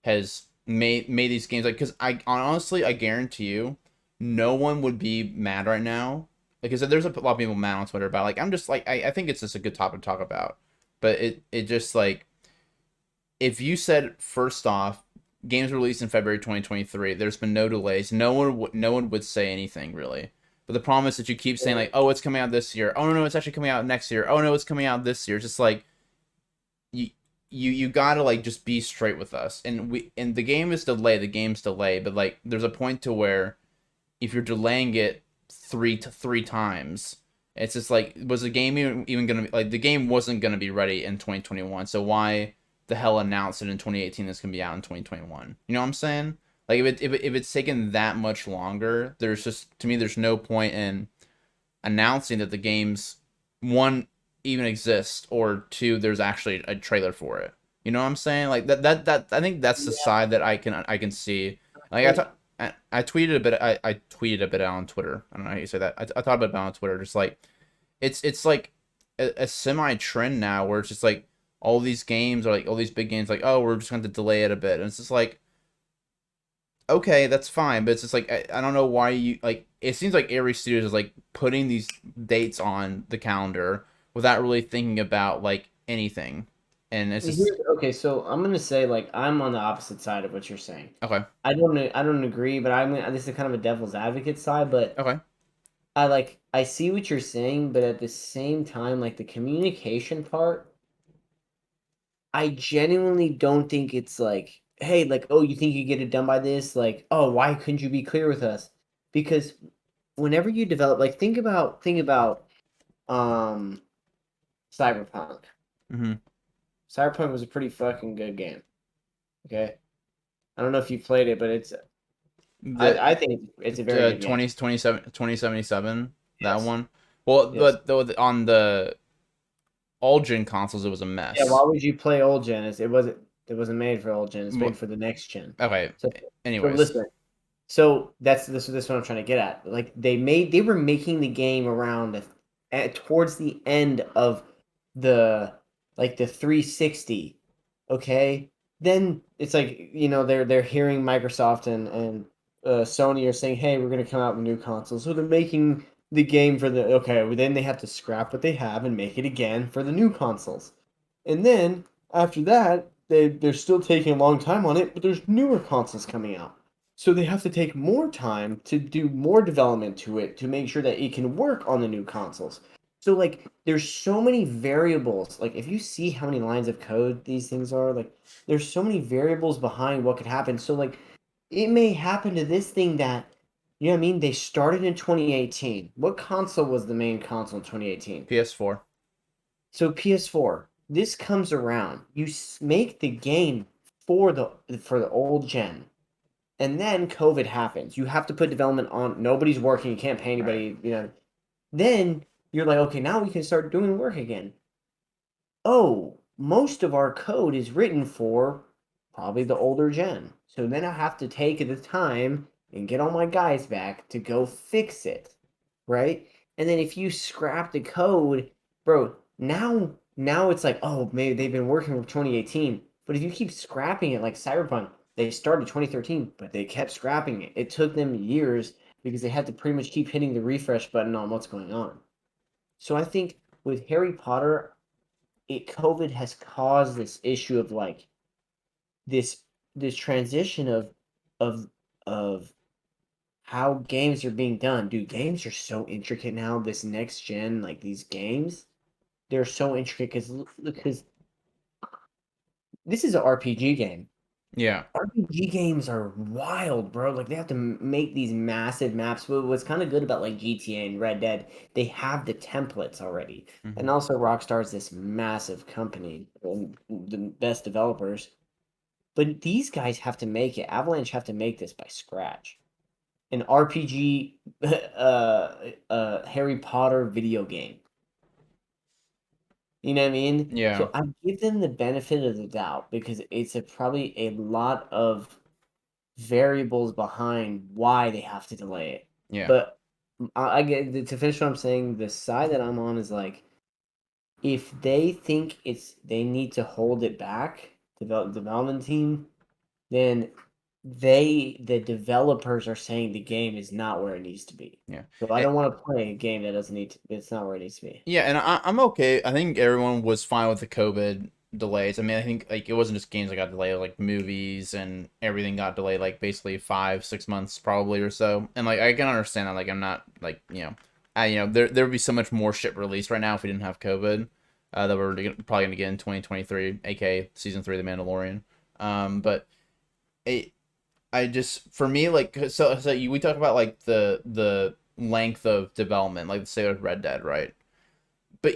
has made these games like because I honestly I guarantee you, no one would be mad right now. Like I said, there's a lot of people mad on Twitter about like I'm just like I think it's just a good topic to talk about, but it just like if you said first off, games released in February 2023, there's been no delays. No one would say anything really. But the problem is that you keep saying like, oh, it's coming out this year. Oh no, it's actually coming out next year. Oh no, it's coming out this year. It's just like you you gotta like just be straight with us. And the game is delayed. The game's delayed. But like, there's a point to where if you're delaying it three times, it's just like was the game even gonna be like the game wasn't gonna be ready in 2021. So why the hell announce it in 2018 that's gonna be out in 2021? You know what I'm saying? Like if it's taken that much longer, there's just to me there's no point in announcing that the game's one even exists or two there's actually a trailer for it. You know what I'm saying? Like that I think that's the Yeah, side that I can see. Like like I tweeted a bit. I tweeted a bit out on Twitter. I don't know how you say that. I thought about it on Twitter. Just like it's like a semi trend now where it's just like all these games are like all these big games like oh we're just going to delay it a bit and it's just like okay that's fine but it's just like I don't know why you like it seems like every studio is like putting these dates on the calendar without really thinking about like anything and it's just okay, so I'm gonna say like I'm on the opposite side of what you're saying. okay I don't agree, but I'm this is kind of a devil's advocate side, but okay I see what you're saying, but at the same time, like the communication part, I genuinely don't think it's like, hey, like, oh, you think you get it done by this? Like, oh, why couldn't you be clear with us? Because whenever you develop, like, think about um Cyberpunk. mm-hmm. Cyberpunk was a pretty fucking good game. Okay, I don't know if you played it, but the I think it's a very good game. 2077 that Yes, one well yes. but though on the all gen consoles it was a Yeah, why mess would you play old gen? It wasn't made for old gen. It's made Wh- for the next gen. okay So so anyways listen. So this is what I'm trying to get at. Like they were making the game around towards the end of the like the 360. Okay, then it's like they're hearing Microsoft and Sony are saying, hey, we're gonna come out with new consoles. So they're making the game for the okay. Well, then they have to scrap what they have and make it again for the new consoles. And then after that, they're still taking a long time on it, but there's newer consoles coming out. So they have to take more time to do more development to it to make sure that it can work on the new consoles. So like there's so many variables. Like if you see how many lines of code these things are, like there's so many variables behind what could happen. So like it may happen to this thing that you know what I mean? They started in 2018. What console was the main console in 2018? PS4 So PS4. This comes around. You make the game for the old gen. And then COVID happens. You have to put development on. Nobody's working. You can't pay right anybody. Then you're like, okay, now we can start doing work again. Oh, most of our code is written for probably the older gen. So then I have to take the time and get all my guys back to go fix it, right? And then if you scrap the code, bro, now it's like, oh, maybe they've been working from 2018. But if you keep scrapping it like Cyberpunk, they started 2013, but they kept scrapping it. It took them years because they had to pretty much keep hitting the refresh button on what's going on. So I think with Harry Potter, COVID has caused this issue of like this this transition of of how games are being done. Dude, games are so intricate now. This next gen, like these games, they're so intricate because this is an RPG game. yeah RPG games are wild, bro. Like they have to make these massive maps. But what's kind of good about like GTA and Red Dead, they have the templates already. And hmm also Rockstar is this massive company and the best developers. But these guys have to make it. Avalanche have to make this by scratch. An RPG, Harry Potter video game. You know what I mean? Yeah. So I give them the benefit of the doubt because it's probably a lot of variables behind why they have to delay it. Yeah. But I get to finish what I'm saying. The side that I'm on is like if they think they need to hold it back, development team, then the developers are saying the game is not where it needs to be. Yeah. So I Eh, don't want to play a game that doesn't need to. It's not where it needs to be. Yeah, and I'm okay. I think everyone was fine with the COVID delays. I mean, I think like it wasn't just games that got delayed, like movies and everything got delayed, like basically 5, 6 months probably or so. And like I can understand that. Like I'm not like there would be so much more shit released right now if we didn't have COVID. That we're probably gonna get in 2023, aka season 3 of The Mandalorian. But it, I just for me like we talk about like the length of development, like say with Red Dead, right? But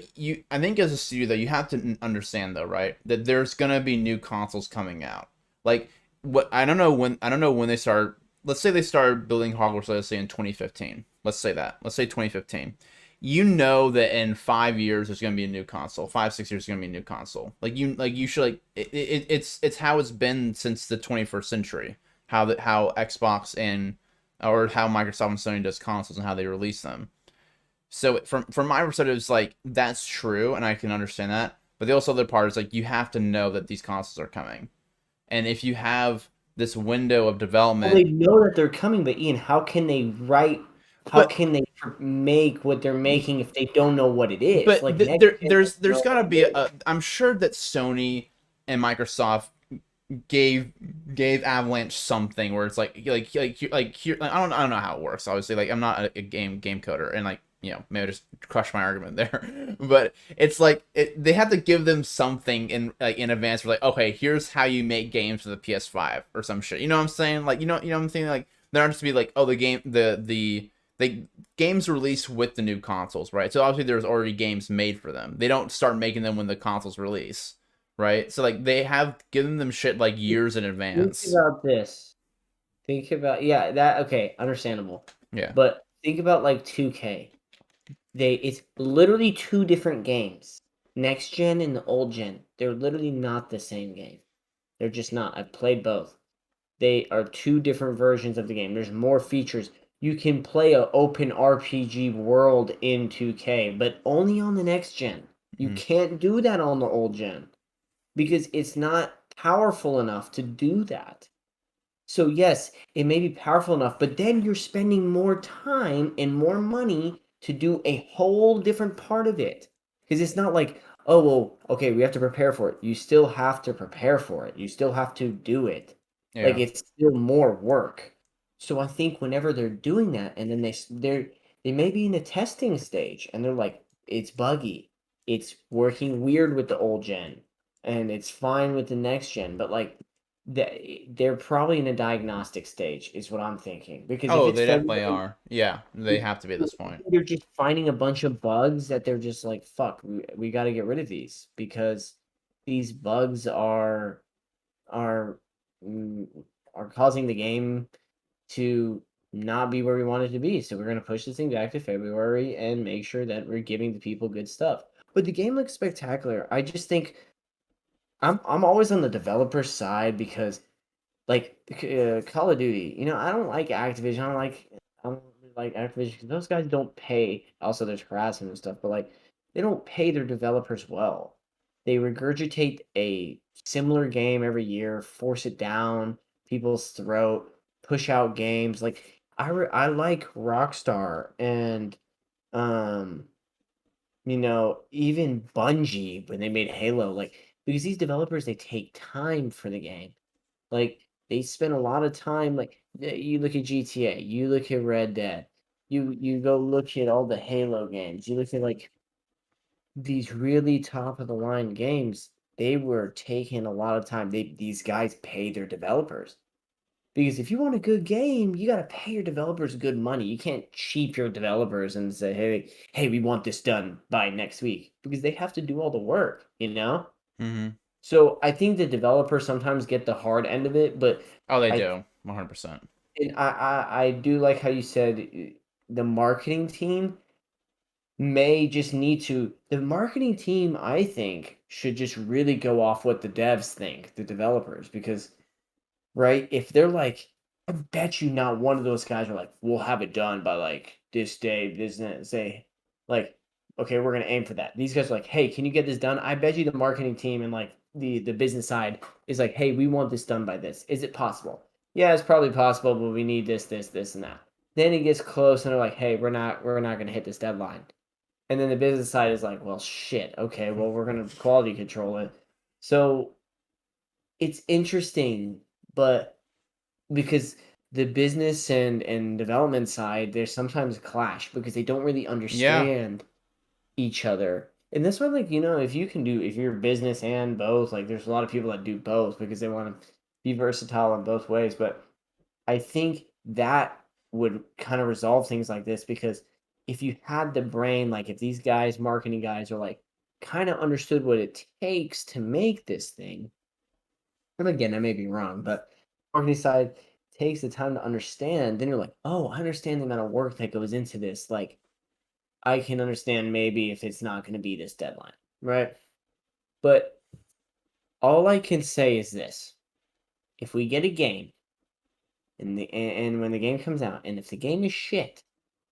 I think as a studio though, you have to understand though, right, that there's gonna be new consoles coming out. Like what I don't know when they start. Let's say they started building Hogwarts Legacy in 2015. Let's say that. Let's say 2015. You know that in 5 years there's gonna be a new console. 5, 6 years there's gonna be a new console. Like you should like it's how it's been since the 21st century. How Xbox and or how Microsoft and Sony does consoles and how they release them. So from my perspective, it's like that's true, and I can understand that. But the also other part is like you have to know that these consoles are coming, and if you have this window of Well, they development, know that they're coming, but Ian, how can they write? How but can they make what they're making if they don't know what it is? but Like next there gen, they there's know gotta what it be is. a. I'm sure that Sony and Microsoft gave gave Avalanche something where it's like here I don't know how it works. Obviously, like I'm not a game coder, and like maybe I just crush my argument there. But it's like they have to give them something in like in advance for like okay, here's how you make games for the PS5 or some shit. You know what I'm saying? Like you know what I'm saying? Like they're not just be like oh the games released with the new consoles, right? So obviously there's already games made for them. They don't start making them when the consoles release, right? So like they have given them shit like years in Think advance. about this. Think about yeah, that okay, understandable. Yeah. But think about like 2K. It's literally two different games. Next gen and the old gen. They're literally not the same game. They're just not. I've played both. They are two different versions of the game. There's more features. You can play a open RPG world in 2K, but only on the next gen. You Mm-hmm. can't do that on the old gen because it's not powerful enough to do that. So yes, it may be powerful enough, but then you're spending more time and more money to do a whole different part of it. Because it's not like, oh well, okay, we have to prepare for it. You still have to prepare for it. You still have to do it. Like Yeah. it's still more work. So I think whenever they're doing that, and then they may be in a testing stage, and they're like, it's buggy, it's working weird with the old gen, and it's fine with the next gen, but like they're probably in a diagnostic stage, is what I'm thinking. Because if Oh, it's they definitely February, are. Yeah, they have to be at this point. they're just finding a bunch of bugs that they're just like, fuck, we got to get rid of these because these bugs are mm, are causing the game to not be where we want it to be. So we're gonna push this thing back to February and make sure that we're giving the people good stuff. But the game looks spectacular. I just think I'm always on the developer side because like Call of Duty, I don't like Activision. I don't really like Activision because those guys don't pay. Also, there's harassment and stuff, but like they don't pay their developers well. They regurgitate a similar game every year, force it down people's throat, push out games. Like I like Rockstar and um even Bungie when they made Halo, like because these developers they take time for the game like, they spend a lot of time like, you look at GTA, you look at Red Dead, you go look at all the Halo games, you look at, like, these really top of the line games, they were taking a lot of time. These guys pay their developers. Because if you want a good game, you gotta pay your developers good money. You can't cheap your developers and say, "Hey, we want this done by next week," because they have to do all the work, you know? Mm-hmm. So, I think the developers sometimes get the hard end of it, but Oh, they I do. 100%. and I do like how you said the marketing team. may just need to the marketing team, I think, should just really go off what the devs think, the developers, because right, if they're like, I bet you not one of those guys are like, we'll have it done by like this day, this say, like, okay, we're gonna aim for that. These guys are like, hey, can you get this done? I bet you the marketing team and like the business side is like, hey, we want this done by this. Is it possible? Yeah, it's probably possible, but we need this, and that. Then it gets close, and they're like, hey, we're not gonna hit this deadline. And then the business side is like, well, shit. Okay, well, we're gonna quality control it. So it's interesting, but because the business and development side, there's sometimes a clash because they don't really Yeah. understand each other. And that's why, like, if you can do, if you're business and both, like, there's a lot of people that do both because they want to be versatile in both ways. But I think that would kind of resolve things like this because if you had the brain, like, if these guys, marketing guys, are like, kind of understood what it takes to make this thing, and again, I may be wrong, but marketing side takes the time to understand, then you're like, oh, I understand the amount of work that goes into this. Like, I can understand maybe if it's not going to be this deadline, right? But all I can say is this: if we get a game and when the game comes out, and if the game is shit,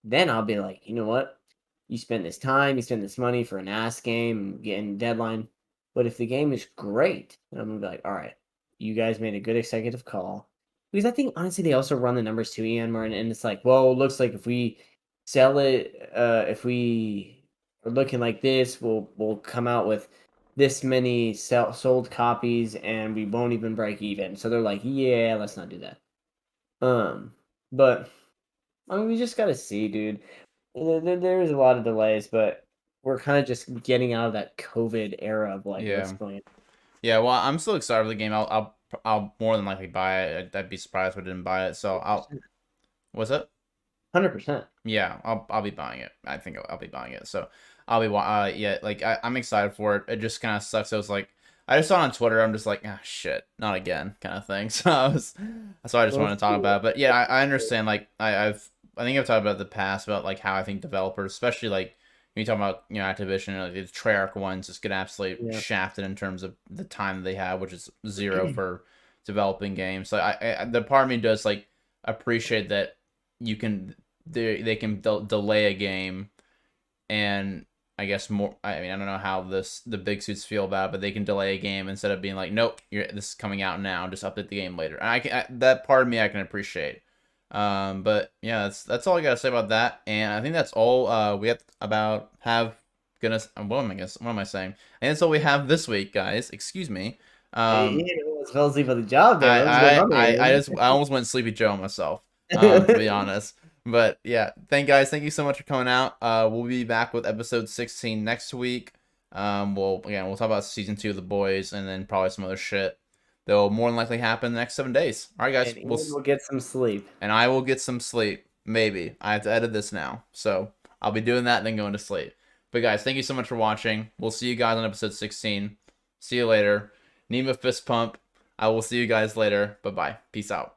then I'll be like, you know what? You spend this time, you spend this money for an ass game, getting deadline. But if the game is great, then I'm gonna be like, all right, you guys made a good executive call. Because I think honestly they also run the numbers too, Ian Martin, and it's like, well, it looks like if we sell it, if we are looking like this, we'll come out with this many sold copies and we won't even break even. So they're like, yeah, let's not do that. Um, but I mean, we just gotta see, dude. There's a lot of delays, but we're kind of just getting out of that COVID era of like what's Yeah. going. Yeah, well, I'm still excited for the game. I'll more than likely buy it. I'd be surprised if I didn't buy it. So I'll. What's it? 100%. Yeah, I'll be buying it. I think I'll be buying it. So I'll be yeah, like I'm excited for it. It just kind of sucks. I was like, I just saw it on Twitter. I'm just like, ah, shit, not again, kind of thing. So I just We'll wanted to talk see. about it. But yeah, I understand. Like I think I've talked about it in the past about like how I think developers, especially like when you talk about Activision, like the Treyarch ones, just get absolutely Yeah. shafted in terms of the time they have, which is zero for developing games. So the part of me does like appreciate that you can they can delay a game and I guess more. I mean, I don't know how the big suits feel about it, but they can delay a game instead of being like, nope, this is coming out now. Just update the game later. And that part of me I can appreciate. But yeah, that's all I gotta say about that. And I think that's all we have about have gonna. What am I saying? And that's all we have this week, guys. Excuse me. Hey, Um, Ian almost fell asleep on the job there. I What's going I on there, I I Ian? just I almost went Sleepy Joe myself. To be honest. But yeah, thank you so much for coming out. We'll be back with episode 16 next week. We'll talk about season 2 of The Boys and then probably some other shit that'll more than likely happen in the next 7 days. All right, guys. And Ian will get some sleep. And I will get some sleep. Maybe I have to edit this now, so I'll be doing that and then going to sleep. But guys, thank you so much for watching. We'll see you guys on episode 16. See you later. Neema fist pump. I will see you guys later. Bye bye. Peace out.